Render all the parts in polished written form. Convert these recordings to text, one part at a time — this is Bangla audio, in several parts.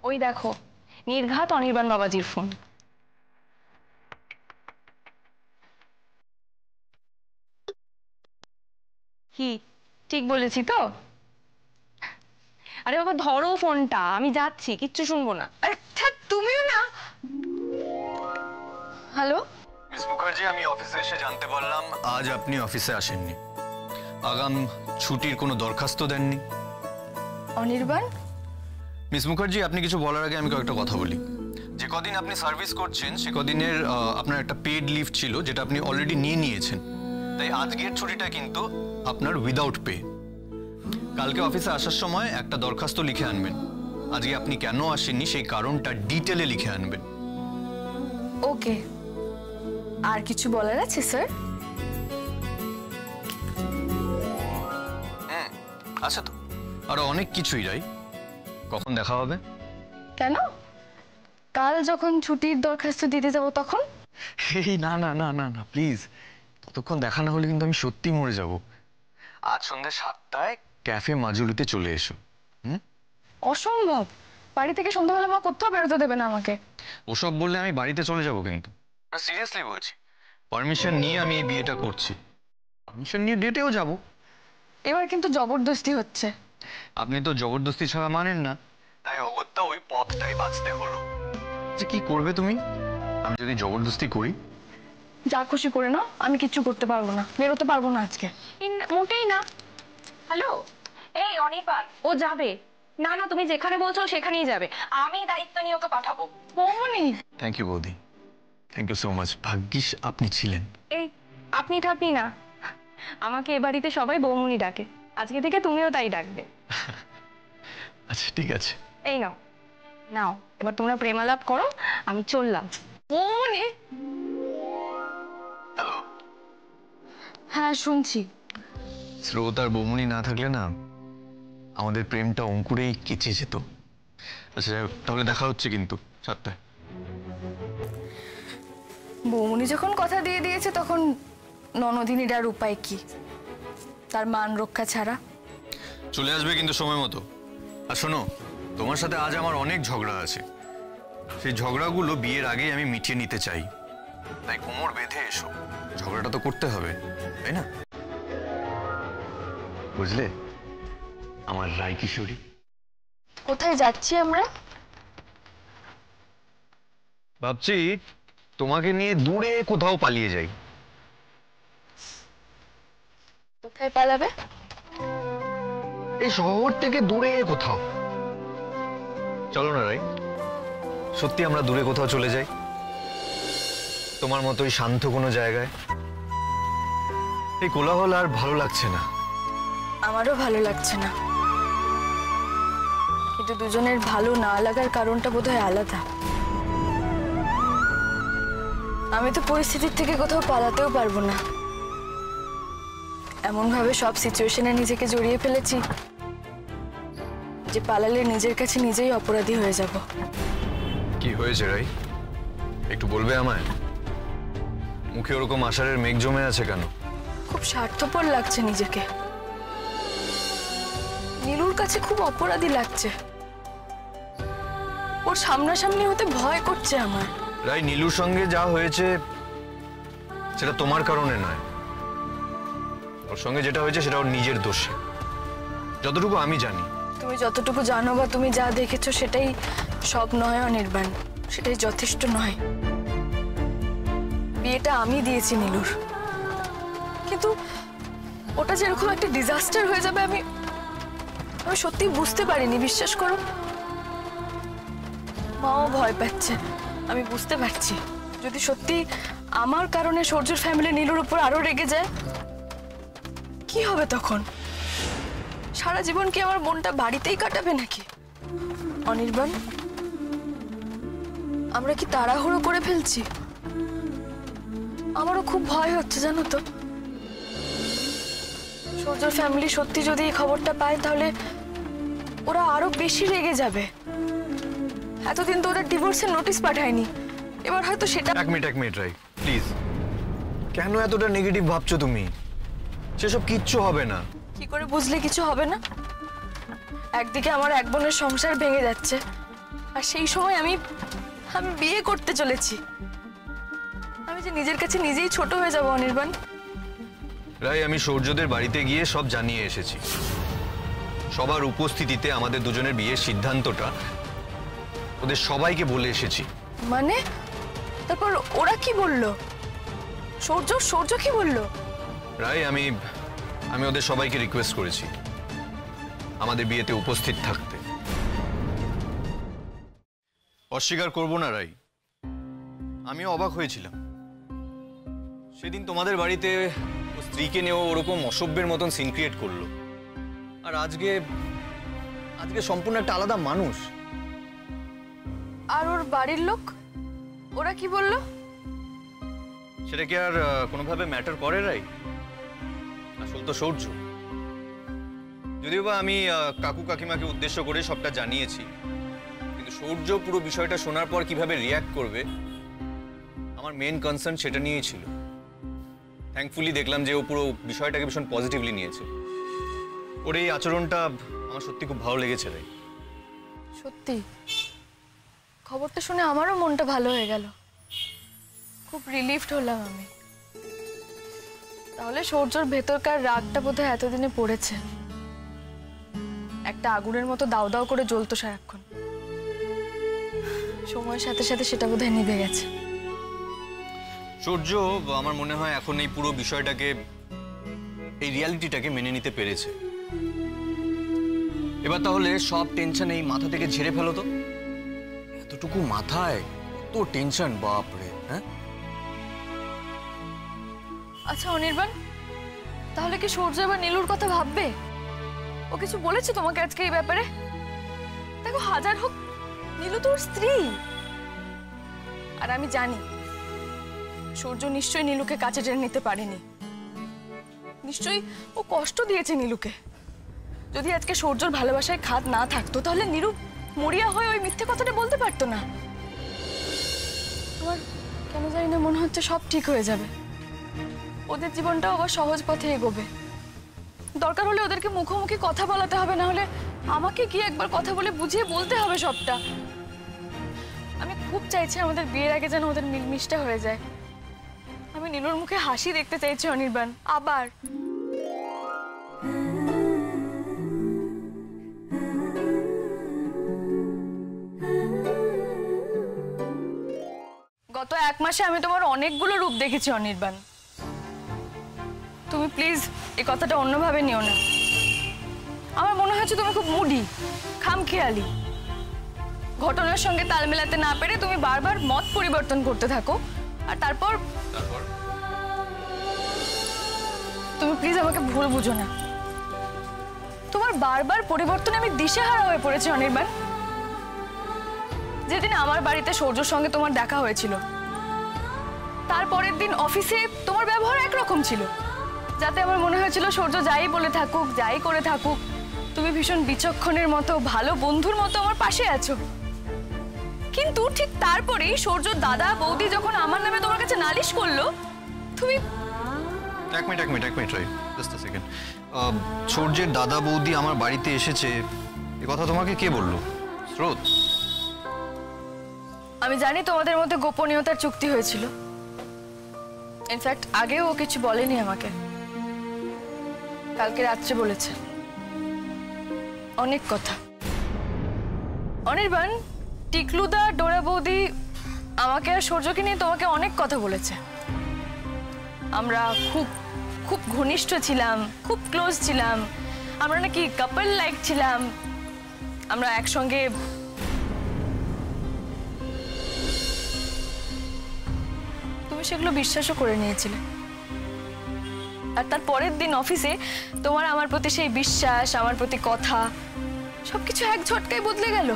ওই দেখো নির্ঘাত অনির্বাণ বাবাজির ফোন। কি ঠিক বলেছি তো? আরে বাবা ধরো ফোনটা, আমি যাচ্ছি, কিচ্ছু শুনবো না। আচ্ছা তুমিও না। হ্যালো মিস মুখার্জি, আমি অফিসে এসে জানতে পারলাম আজ আপনি অফিসে আসেননি। আগাম ছুটির কোনো দরখাস্ত দেননি। অনির্বাণ? মিস মুখার্জি, আপনি কিছু বলার আগে আমি কয়েকটা কথা বলি। যে কদিন আপনি সার্ভিস করছেন সে কদিনের আপনার একটা পেড লিভ ছিল, যেটা আপনি অলরেডি নিয়েছেন। তাই আজকের ছুটিটা কিন্তু আপনার উইদাউট পে। কালকে অফিসে আসার সময় একটা দরখাস্ত লিখে আনবেন। আজকে আপনি কেন আসেননি সেই কারণটা ডিটেলে লিখে আনবেন। ওকে, আর কিছু বলার আছে স্যার? আচ্ছা তো, আরো অনেক কিছুই। রাই, কখন দেখা হবে? কেন, কাল যখন ছুটির দরখাস্ত দিতে যাব তখন? এই না না না না না প্লিজ, ততক্ষণ দেখা না হলে কিন্তু আমি সত্যি মরে যাব। আজ সন্ধ্যে 7টায় ক্যাফে মাজুলিতে চলে এসো। অসম্ভব, বাড়ি থেকে সন্ধ্যাবেলা মা কোথাও বেরোতে দেবে না আমাকে। ওসব বললে আমি বাড়িতে চলে যাব কিন্তু। সিরিয়াসলি বলছি, পারমিশন নিয়ে আমি এই বিয়েটা করছি। পারমিশন নিয়ে ডেটেও যাব। এবার কিন্তু জবরদস্তি হচ্ছে। আপনি তো জবরদস্তি ছাড়া মানেন না, তাই অগত্যা ওই পথটাই বাঁচতে হলো। যে কি করবে তুমি আমি যদি জবরদস্তি করি? যা খুশি করে নাও, আমি কিচ্ছু করতে পারবো না, বেরোতে পারবো না আজকে, মোটেই না। হ্যালো, এই অনির্বাণ, ও যাবে না। না তুমি যেখানে বলছো সেখানেই যাবে, আমি দায়িত্ব নিয়ে ওকে পাঠাবো। বৌমনি। থ্যাংক ইউ বৌদি, থ্যাংক ইউ সো মাচ। ভাগ্যিস আপনি ছিলেন। এই আপনি ঠাপনি না, আমাকে এ বাড়িতে সবাই বৌমনি ডাকে, আজকে থেকে তুমিও তাই ডাকবে। আচ্ছা ঠিক আছে। এই নাও নাও, এবার তোমরা প্রেমালাপ করো, আমি চললাম। বৌমনি। হ্যালো। হ্যাঁ শুনছি। স্রোত আর বৌমনি না থাকলে না আমাদের প্রেমটা অঙ্কুরেই কেচে যেত। আচ্ছা তাহলে দেখা হচ্ছে কিন্তু 7টায়। বৌমনি যখন কথা দিয়ে দিয়েছে তখন ননদিনীর আর উপায় কি, তার মান রক্ষা ছাড়া। চলে আসবে কিন্তু সময় মতো। আর শোনো, তোমার সাথে আজ আমার অনেক ঝগড়া আছে, সেই ঝগড়াগুলো বিয়ের আগেই আমি মিটিয়ে নিতে চাই। তাই কোমর বেঁধে এসো, ঝগড়াটা তো করতে হবে, তাই না? বুঝলে আমার রায় কিশোরী? কোথায় যাচ্ছি আমরা? ভাবছি তোমাকে নিয়ে দূরে কোথাও পালিয়ে যাই। কোথায় পালাবে? এই শহর থেকে দূরে কোথাও। চলো না রাই, সত্যি আমরা দূরে কোথাও চলে যাই, তোমার মতোই শান্ত কোনো জায়গায়। এই কোলাহল আর ভালো লাগছে না। আমারও ভালো লাগছে না, কিন্তু দুজনের ভালো না লাগার কারণটা বোধহয় আলাদা। আমি তো পরিস্থিতির থেকে কোথাও পালাতেও পারবো না, এমন ভাবে সব সিচুয়েশনে নিজেকে জড়িয়ে ফেলেছি যে পালালে নিজের কাছে নিজেই অপরাধী হয়ে যাব। কি হয়েছে রাই, একটু বলবে আমায়? মুখে ওরকম আষাঢ়ের মেঘ জমে আছে কেন? খুব স্বার্থপর লাগছে নিজেকে, নীলুর কাছে খুব অপরাধী লাগছে, ওর সামনাসামনি হতে ভয় করছে আমার। রাই, নীলুর সঙ্গে যা হয়েছে সেটা তোমার কারণে নয়, ওর সঙ্গে যেটা হয়েছে সেটা ওর নিজের দোষে, যতটুকু আমি জানি। তুমি যতটুকু জানো বা তুমি যা দেখেছো সেটাই সব নয় অনির্বাণ, সেটাই যথেষ্ট নয়। বিয়েটা আমি দিয়েছি নীলুর, কিন্তু ওটা যেরকম একটা ডিজাস্টার হয়ে যাবে আমি সত্যি বুঝতে পারিনি, বিশ্বাস করো। মাও ভয় পাচ্ছে, আমি বুঝতে পারছি। যদি সত্যি আমার কারণে সূর্যর ফ্যামিলি নীলুর উপর আরো রেগে যায় কি হবে তখন? সারা জীবন কি আমার মনটা বাড়িতেই কাটাবে নাকি? অনির্বাণ, আমরা কি তাড়াহুড়ো করে ফেলছি? আমারও খুব ভয় হচ্ছে জানো তো। সূর্যর ফ্যামিলি সত্যি যদি এই খবরটা পায় তাহলে ওরা আরো বেশি রেগে যাবে। এতদিন তো ওরা ডিভোর্সের নোটিশ পাঠায়নি, এবার হয়তো সেটা। এক মিনিট রাই, প্লিজ। কেন এতটা নেগেটিভ ভাবছো তুমি? সেসব কিচ্ছু হবে না। কি করে বুঝলে কিছু হবে না? একদিকে আমার এক বোনের সংসার ভেঙে যাচ্ছে, আর সেই সময় আমি আমি বিয়ে করতে চলেছি। আমি যে নিজের কাছে নিজেই ছোট হয়ে যাব অনির্বাণ। রাই, আমি সূর্যদের বাড়িতে গিয়ে সব জানিয়ে এসেছি। সবার উপস্থিতিতে আমাদের দুজনের বিয়ের সিদ্ধান্তটা ওদের সবাইকে বলে এসেছি। মানে তারপর ওরা কি বলল? সূর্য কি বলল? রাই, আমি ওদের সবাইকে রিকোয়েস্ট করেছি আমাদের বিয়েতে উপস্থিত থাকতে। অস্বীকার করব না রাই, আমিও অবাক হয়েছিলাম। সেদিন তোমাদের বাড়িতে ও স্ত্রীকে নিয়েও ওরকম অসভ্যের মতন সিন ক্রিয়েট করলো, আর আজকে সম্পূর্ণ একটা আলাদা মানুষ। আর ওর বাড়ির লোক ওরা কি বলল? সেটা কি আর কোনোভাবে ম্যাটার করে রাই? আসল তো সূর্য। যদিও বা আমি কাকু কাকিমাকে উদ্দেশ্য করে সবটা জানিয়েছি, কিন্তু সূর্য পুরো বিষয়টা শোনার পর কিভাবে রিয়্যাক্ট করবে আমার মেন কনসার্ন সেটা নিয়েই ছিল। থ্যাঙ্কফুলি দেখলাম যে ও পুরো বিষয়টাকে ভীষণ পজিটিভলি নিয়েছে। ওর এই আচরণটা আমার সত্যি খুব ভালো লেগেছে রাই। সত্যি খবরটা শুনে আমারও মনটা ভালো হয়ে গেল, খুব রিলিফড হলাম আমি। তাহলে সূর্যর ভেতরকার রাগটা বোধহয় এতদিনে পড়েছে, একটা আগুনের মতো দাও দাও করে জ্বলতো সারাক্ষণ, সময়ের সাথে সাথে সেটা বোধহয় নিভে গেছে। সূর্য আমার মনে হয় এখন এই পুরো বিষয়টাকে, এই রিয়ালিটিটাকে মেনে নিতে পেরেছে। এবার তাহলে সব টেনশন এই মাথা থেকে ঝেড়ে ফেলো তো। এতটুকু মাথায় কত টেনশন, বাপরে। হ্যাঁ, আচ্ছা অনির্বাণ, তাহলে কি সূর্য এবার নীলুর কথা ভাববে? ও কিছু বলেছে তোমাকে আজকে এই ব্যাপারে? দেখো, হাজার হোক নীলু তোর স্ত্রী, আর আমি জানি সূর্য নিশ্চয়ই নীলুকে কাছে টেনে নিতে পারেনি। নিশ্চয়ই ও কষ্ট দিয়েছে নীলুকে। যদি আজকে সূর্যর ভালোবাসায় খাদ না থাকতো, তাহলে নীলু মরিয়া হয়ে ওই মিথ্যে কথাটা বলতে পারতো না। আমার কেন জানি না মনে হচ্ছে সব ঠিক হয়ে যাবে, ওদের জীবনটাও আবার সহজ পথে এগোবে। দরকার হলে ওদেরকে মুখোমুখি কথা বলাতে হবে, না হলে আমাকে কি একবার কথা বলে বুঝিয়ে বলতে হবে সবটা। আমি খুব চাইছি আমাদের বিয়ের আগে যেন ওদের মিলমিশটা হয়ে যায়। আমি নীলুর মুখে হাসি দেখতে চাইছি অনির্বাণ, আবার। গত 1 মাসে আমি তোমার অনেকগুলো রূপ দেখেছি অনির্বাণ। তুমি প্লিজ এই কথাটা অন্যভাবে নিও না। আমার মনে হচ্ছে তুমি খুব মুডি, খামখেয়ালি। ঘটনার সঙ্গে তাল মেলাতে না পেরে তুমি বারবার মত পরিবর্তন করতে থাকো, আর তারপর তুমি প্লিজ আমাকে ভুল বুঝো না। তোমার বারবার পরিবর্তনে আমি দিশেহারা হয়ে পড়েছি অনির্বাণ। যেদিন আমার বাড়িতে সূর্যর সঙ্গে তোমার দেখা হয়েছিল, তারপরের দিন অফিসে তোমার ব্যবহার একরকম ছিল, যাতে আমার মনে হয়েছিল সূর্য যাই বলে থাকুক, যাই করে থাকুক, তুমি ভীষণ বিচক্ষণের মতো, ভালো বন্ধুর মতো আমার পাশে আছো। কিন্তু ঠিক তারপরেই সূর্যর দাদা বৌদি যখন আমার নামে তোমার কাছে নালিশ করলো, তুমি... এক মিনিট রাই, জাস্ট আ সেকেন্ড। সূর্যের দাদা বৌদি আমার বাড়িতে এসেছে, এ কথা তোমাকে কে বললো? স্রোত? আমি জানি তোমাদের মধ্যে গোপনীয়তার চুক্তি হয়েছিল। ইনফ্যাক্ট আগেও ও কিছু বলেনি আমাকে, কালকে রাত্রে বলেছে অনেক কথা। অনির্বাণ, টিকলুদা, ডোরা বৌদি আমাকে আর সূর্যকে নিয়ে তোমাকে অনেক কথা বলেছে। আমরা খুব খুব ঘনিষ্ঠ ছিলাম, খুব ক্লোজ ছিলাম, আমরা নাকি কাপল লাইক ছিলাম, আমরা একসঙ্গে... তুমি সেগুলো বিশ্বাসও করে নিয়েছিলে, আর তার পরের দিন অফিসে তোমার আমার প্রতি সেই বিশ্বাস, আমার প্রতি কথা, সবকিছু এক ঝটকায় বদলে গেল।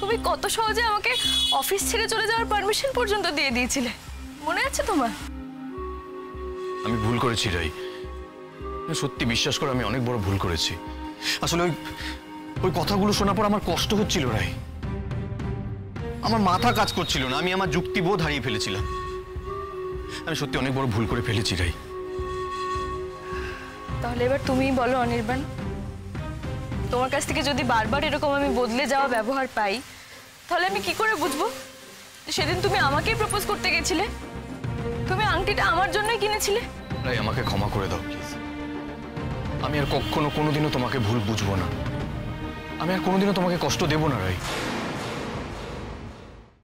তুমি কত সহজে আমাকে অফিস ছেড়ে চলে যাওয়ার পারমিশন পর্যন্ত দিয়ে দিয়েছিলে, মনে আছে তোমার? আমি ভুল করেছি রাই, সত্যি বিশ্বাস করে আমি অনেক বড় ভুল করেছি। আসলে ওই কথাগুলো শোনার পর আমার কষ্ট হচ্ছিল রাই, আমার মাথা কাজ করছিল না, আমি আমার যুক্তিবোধ হারিয়ে ফেলেছিলাম। আমি সত্যি অনেক বড় ভুল করে ফেলেছি রাই। তাহলে এবার তুমিই বলো অনির্বাণ, তোমার কাছ থেকে যদি বারবার এরকম আমি বদলে যাওয়া ব্যবহার পাই, তাহলে আমি কি করে বুঝবো যে সেদিন তুমি আমাকেই প্রপোজ করতে গেছিলে? তুমি আংটিটা আমার জন্যই কিনেছিলে। রাই, আমাকে ক্ষমা করে দাও প্লিজ। আমি আর কখনো কোনোদিনও তোমাকে ভুল বুঝবো না। আমি আর কোনোদিনও তোমাকে কষ্ট দেবো না রাই।